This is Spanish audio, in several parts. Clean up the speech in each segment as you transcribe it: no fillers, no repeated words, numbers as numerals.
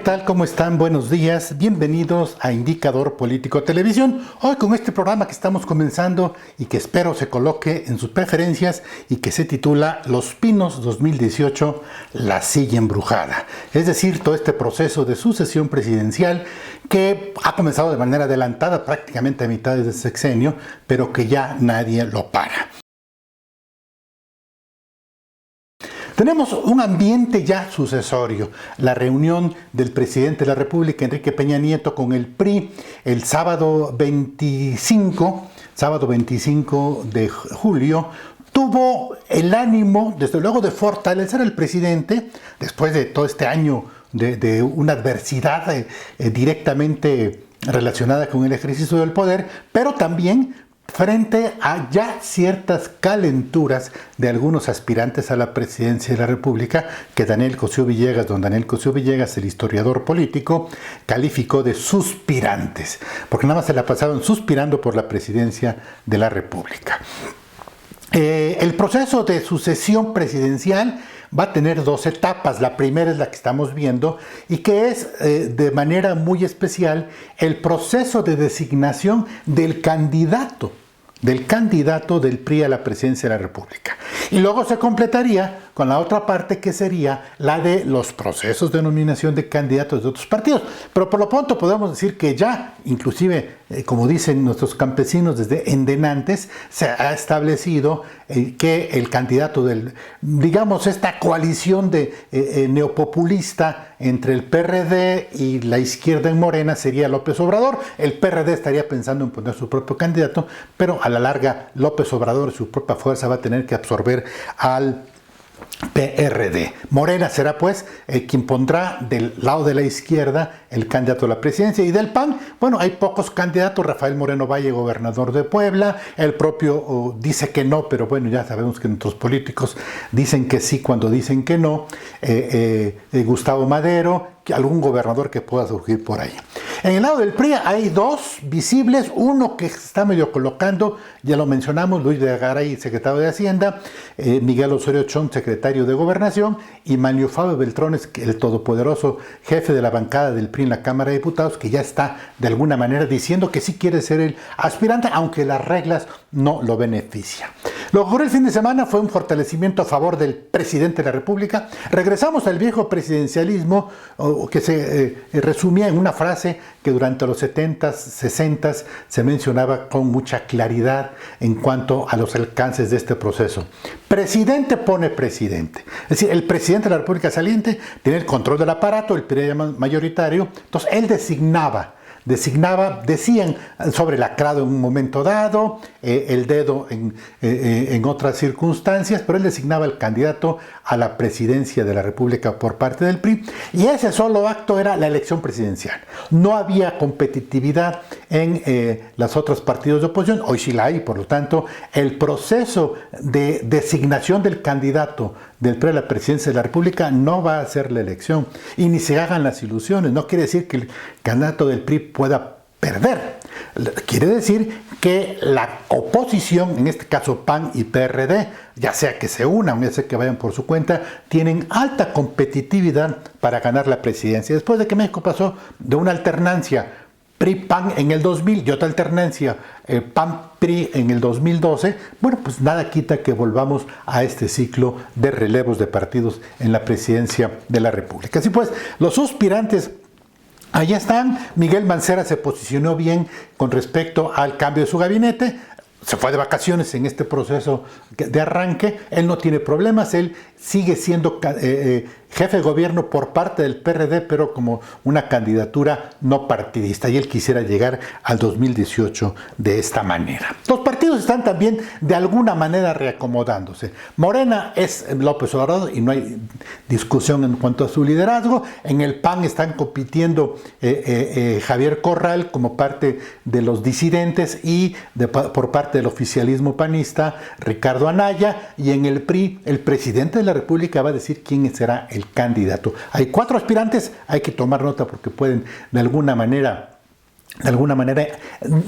tal? ¿Cómo están? Buenos días. Bienvenidos a Indicador Político Televisión. Hoy con este programa que estamos comenzando y que espero se coloque en sus preferencias y que se titula Los Pinos 2018, la silla embrujada. Es decir, todo este proceso de sucesión presidencial que ha comenzado de manera adelantada prácticamente a mitad del sexenio, pero que ya nadie lo para. Tenemos un ambiente ya sucesorio. La reunión del presidente de la República, Enrique Peña Nieto, con el PRI el sábado 25 de julio, tuvo el ánimo, desde luego, de fortalecer al presidente después de todo este año de una adversidad directamente relacionada con el ejercicio del poder, pero también frente a ya ciertas calenturas de algunos aspirantes a la presidencia de la República que don Daniel Cosío Villegas, el historiador político, calificó de suspirantes, porque nada más se la pasaban suspirando por la presidencia de la República. El proceso de sucesión presidencial va a tener dos etapas. La primera es la que estamos viendo y que es de manera muy especial el proceso de designación del candidato del PRI a la presidencia de la República. Y luego se completaría con la otra parte, que sería la de los procesos de nominación de candidatos de otros partidos. Pero por lo pronto podemos decir que ya, inclusive, como dicen nuestros campesinos desde endenantes, se ha establecido que el candidato esta coalición de neopopulista entre el PRD y la izquierda en Morena sería López Obrador. El PRD estaría pensando en poner su propio candidato, pero a la larga López Obrador y su propia fuerza va a tener que absorber al PRD. Morena será pues quien pondrá del lado de la izquierda el candidato a la presidencia. Y del PAN, bueno, hay pocos candidatos. Rafael Moreno Valle, gobernador de Puebla, el propio dice que no, pero bueno, ya sabemos que nuestros políticos dicen que sí cuando dicen que no. Gustavo Madero, algún gobernador que pueda surgir por ahí. En el lado del PRI hay dos visibles, uno que se está medio colocando, ya lo mencionamos, Luis de Garay, secretario de Hacienda, Miguel Osorio Chong, secretario de Gobernación, y Manlio Fabio Beltrones, el todopoderoso jefe de la bancada del PRI en la Cámara de Diputados, que ya está de alguna manera diciendo que sí quiere ser el aspirante, aunque las reglas no lo benefician. Lo que ocurrió el fin de semana fue un fortalecimiento a favor del presidente de la República. Regresamos al viejo presidencialismo que se resumía en una frase que durante los 70s, 60s se mencionaba con mucha claridad en cuanto a los alcances de este proceso. Presidente pone presidente. Es decir, el presidente de la República saliente tiene el control del aparato, el poder mayoritario, entonces él decían sobre lacrado en un momento dado, el dedo en otras circunstancias, pero él designaba el candidato a la presidencia de la República por parte del PRI, y ese solo acto era la elección presidencial. No había competitividad en los otros partidos de oposición, hoy sí la hay, por lo tanto, el proceso de designación del candidato del PRI a la presidencia de la República no va a ser la elección, y ni se hagan las ilusiones. No quiere decir que el candidato del PRI pueda perder, quiere decir que la oposición, en este caso PAN y PRD, ya sea que se unan, ya sea que vayan por su cuenta, tienen alta competitividad para ganar la presidencia. Después de que México pasó de una alternancia PRI-PAN en el 2000 y otra alternancia PAN-PRI en el 2012, bueno, pues nada quita que volvamos a este ciclo de relevos de partidos en la presidencia de la República. Así pues, los suspirantes ahí están. Miguel Mancera se posicionó bien con respecto al cambio de su gabinete. Se fue de vacaciones en este proceso de arranque. Él no tiene problemas. Él sigue siendo jefe de gobierno por parte del PRD, pero como una candidatura no partidista. Y él quisiera llegar al 2018 de esta manera. Los partidos están también de alguna manera reacomodándose. Morena es López Obrador y no hay discusión en cuanto a su liderazgo. En el PAN están compitiendo Javier Corral como parte de los disidentes y por parte del oficialismo panista Ricardo Anaya, y en el PRI el presidente de la República va a decir quién será el candidato. Hay 4 aspirantes, hay que tomar nota porque pueden de alguna manera de alguna manera,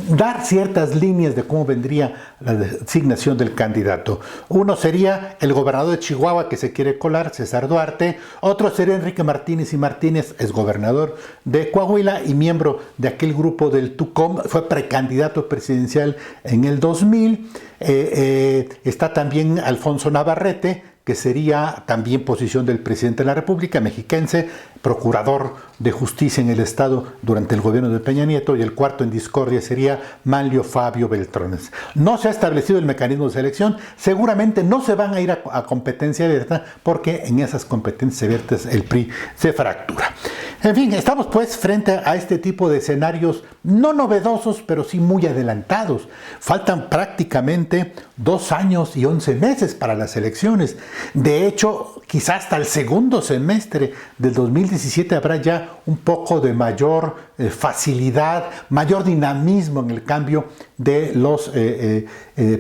dar ciertas líneas de cómo vendría la designación del candidato. Uno sería el gobernador de Chihuahua que se quiere colar, César Duarte. Otro sería Enrique Martínez y Martínez, es gobernador de Coahuila y miembro de aquel grupo del TUCOM, fue precandidato presidencial en el 2000. Está también Alfonso Navarrete, que sería también posición del presidente de la República, mexiquense, procurador de justicia en el Estado durante el gobierno de Peña Nieto, y el cuarto en discordia sería Manlio Fabio Beltrones. No se ha establecido el mecanismo de selección, seguramente no se van a ir a competencia abierta, porque en esas competencias abiertas el PRI se fractura. En fin, estamos pues frente a este tipo de escenarios no novedosos, pero sí muy adelantados. Faltan prácticamente 2 años y 11 meses para las elecciones. De hecho, quizás hasta el segundo semestre del 2017 habrá ya un poco de mayor facilidad, mayor dinamismo en el cambio de los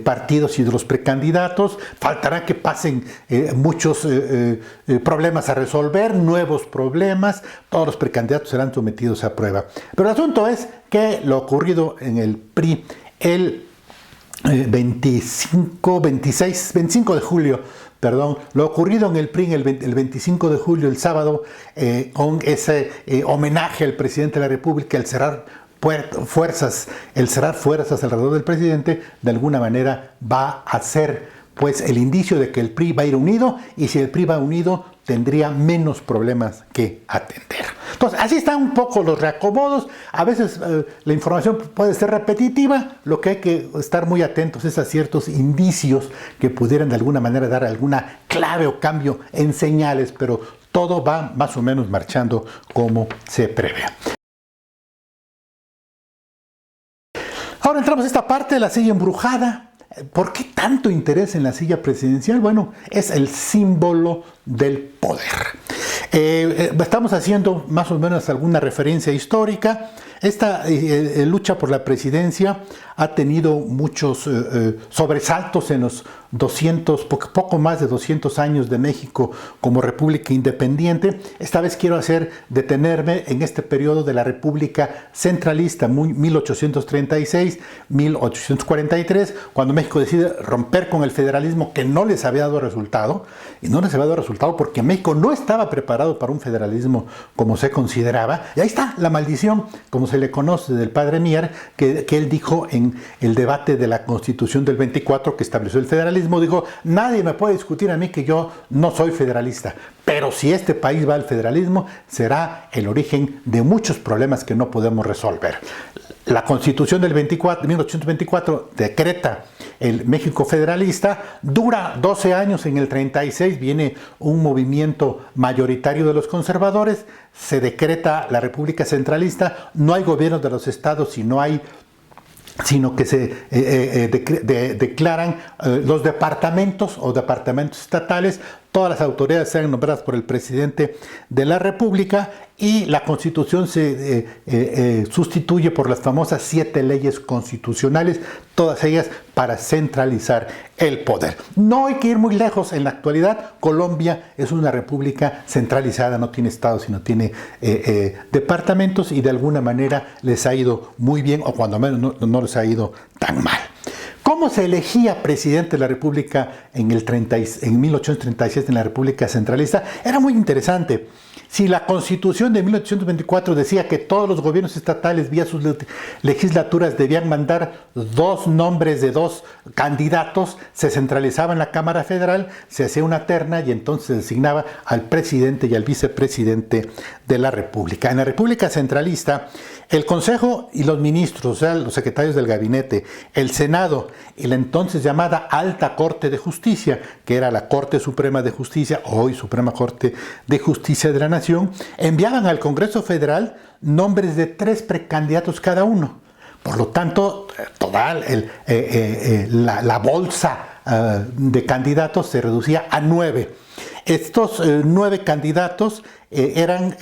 partidos y de los precandidatos. Faltará que pasen muchos problemas a resolver, nuevos problemas. Todos los precandidatos serán sometidos a prueba. Pero el asunto es que lo ocurrido en el PRI el 25 de julio, lo ocurrido en el PRI el 25 de julio, el sábado, con ese homenaje al presidente de la República, el cerrar fuerzas alrededor del presidente, de alguna manera va a ser pues el indicio de que el PRI va a ir unido, y si el PRI va unido tendría menos problemas que atender. Entonces, así están un poco los reacomodos. A veces la información puede ser repetitiva, lo que hay que estar muy atentos es a ciertos indicios que pudieran de alguna manera dar alguna clave o cambio en señales, pero todo va más o menos marchando como se prevé. Ahora entramos a esta parte de la silla embrujada. ¿Por qué tanto interés en la silla presidencial? Bueno, es el símbolo del poder. Estamos haciendo más o menos alguna referencia histórica. Esta lucha por la presidencia ha tenido muchos sobresaltos en los poco más de 200 años de México como república independiente. Esta vez quiero detenerme en este periodo de la república centralista, 1836-1843, cuando México decide romper con el federalismo que no les había dado resultado, y no les había dado resultado porque México no estaba preparado para un federalismo como se consideraba. Y ahí está la maldición, como se le conoce, del padre Mier, que él dijo en el debate de la Constitución del 24, que estableció el federalismo. Dijo: nadie me puede discutir a mí que yo no soy federalista, pero si este país va al federalismo, será el origen de muchos problemas que no podemos resolver. La Constitución del 1824 decreta el México federalista, dura 12 años. En el 36 viene un movimiento mayoritario de los conservadores, se decreta la República centralista, no hay gobiernos de los estados, sino que se declaran los departamentos o departamentos estatales. Todas las autoridades serán nombradas por el presidente de la República, y la Constitución se sustituye por las famosas 7 leyes constitucionales, todas ellas para centralizar el poder. No hay que ir muy lejos. En la actualidad, Colombia es una república centralizada, no tiene estados, sino tiene departamentos, y de alguna manera les ha ido muy bien, o cuando menos no les ha ido tan mal. ¿Cómo se elegía presidente de la República en 1836 en la República Centralista? Era muy interesante. Si la Constitución de 1824 decía que todos los gobiernos estatales vía sus legislaturas debían mandar 2 nombres de 2 candidatos, se centralizaba en la Cámara Federal, se hacía una terna y entonces se designaba al presidente y al vicepresidente de la República. En la República Centralista, el Consejo y los ministros, o sea, los secretarios del gabinete, el Senado y la entonces llamada Alta Corte de Justicia, que era la Corte Suprema de Justicia, hoy Suprema Corte de Justicia de la Nación, enviaban al Congreso Federal nombres de 3 precandidatos cada uno. Por lo tanto, toda la bolsa de candidatos se reducía a 9. Estos 9 candidatos eran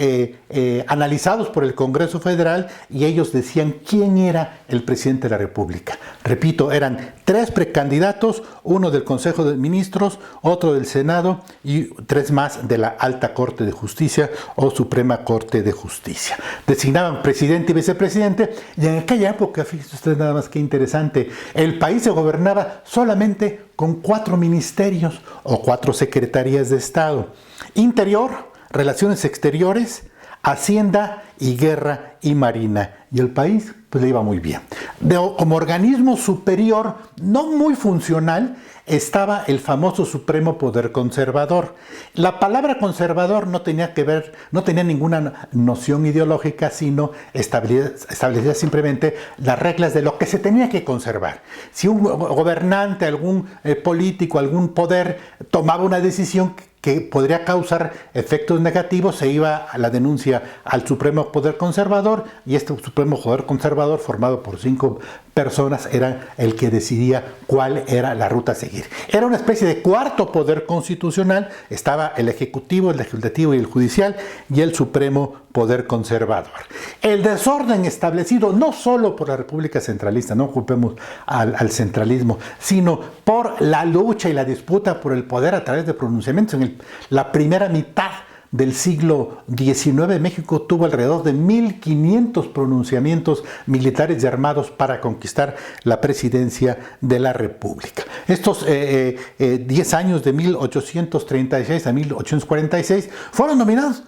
analizados por el Congreso Federal y ellos decían quién era el presidente de la República. Repito, eran 3 precandidatos, uno del Consejo de Ministros, otro del Senado y 3 más de la Alta Corte de Justicia o Suprema Corte de Justicia. Designaban presidente y vicepresidente, y en aquella época, fíjense ustedes nada más que interesante, el país se gobernaba solamente con 4 ministerios o 4 secretarías de Estado: Interior, Relaciones Exteriores, Hacienda y Guerra y Marina. Y el país pues le iba muy bien. Como organismo superior, no muy funcional, estaba el famoso Supremo Poder Conservador. La palabra conservador no tenía ninguna noción ideológica, sino establecía simplemente las reglas de lo que se tenía que conservar. Si un gobernante, algún político, algún poder tomaba una decisión que podría causar efectos negativos, se iba a la denuncia al Supremo Poder Conservador, y este Supremo Poder Conservador, formado por 5 personas, era el que decidía cuál era la ruta a seguir. Era una especie de cuarto poder constitucional. Estaba el Ejecutivo, el Legislativo y el Judicial, y el Supremo Poder Conservador. El desorden establecido no solo por la República Centralista, no culpemos al centralismo, sino por la lucha y la disputa por el poder a través de pronunciamientos. En la primera mitad del siglo XIX, México tuvo alrededor de 1.500 pronunciamientos militares y armados para conquistar la presidencia de la República. Estos 10 años, de 1836 a 1846, fueron dominados,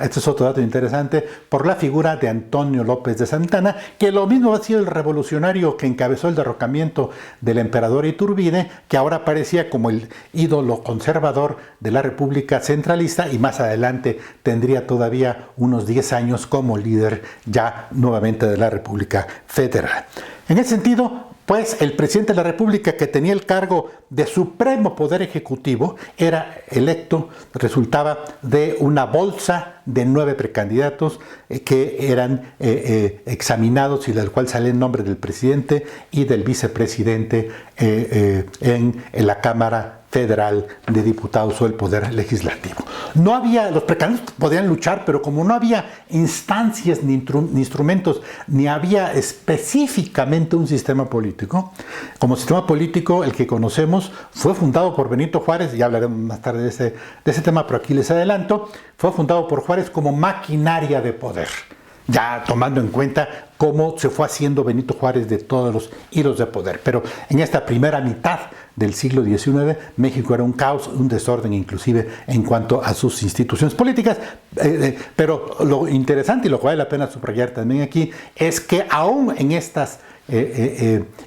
este es otro dato interesante, por la figura de Antonio López de Santana, que lo mismo ha sido el revolucionario que encabezó el derrocamiento del emperador Iturbide, que ahora aparecía como el ídolo conservador de la República Centralista, y más adelante tendría todavía unos 10 años como líder ya nuevamente de la República Federal. En ese sentido, pues el presidente de la República, que tenía el cargo de supremo poder ejecutivo, era electo, resultaba de una bolsa de 9 precandidatos que eran examinados y del cual sale el nombre del presidente y del vicepresidente en la Cámara Federal de Diputados o el Poder Legislativo. No había, los precandidatos podían luchar, pero como no había instancias ni instrumentos, ni había específicamente un sistema político, como sistema político el que conocemos fue fundado por Benito Juárez, y hablaremos más tarde de ese tema, pero aquí les adelanto, fue fundado por Juárez como maquinaria de poder, ya tomando en cuenta cómo se fue haciendo Benito Juárez de todos los hilos de poder. Pero en esta primera mitad del siglo XIX, México era un caos, un desorden inclusive en cuanto a sus instituciones políticas. Pero lo interesante y lo que vale la pena subrayar también aquí es que aún en estas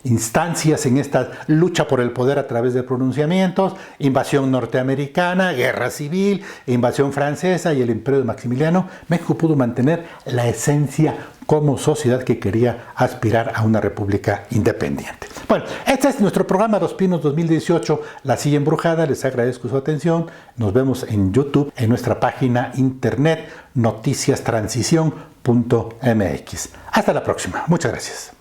instancias, en esta lucha por el poder a través de pronunciamientos, invasión norteamericana, guerra civil, invasión francesa y el imperio de Maximiliano, México pudo mantener la esencia como sociedad que quería aspirar a una república independiente. Bueno, este es nuestro programa Dos Pinos 2018, La Silla Embrujada. Les agradezco su atención. Nos vemos en YouTube, en nuestra página internet noticiastransición.mx. Hasta la próxima. Muchas gracias.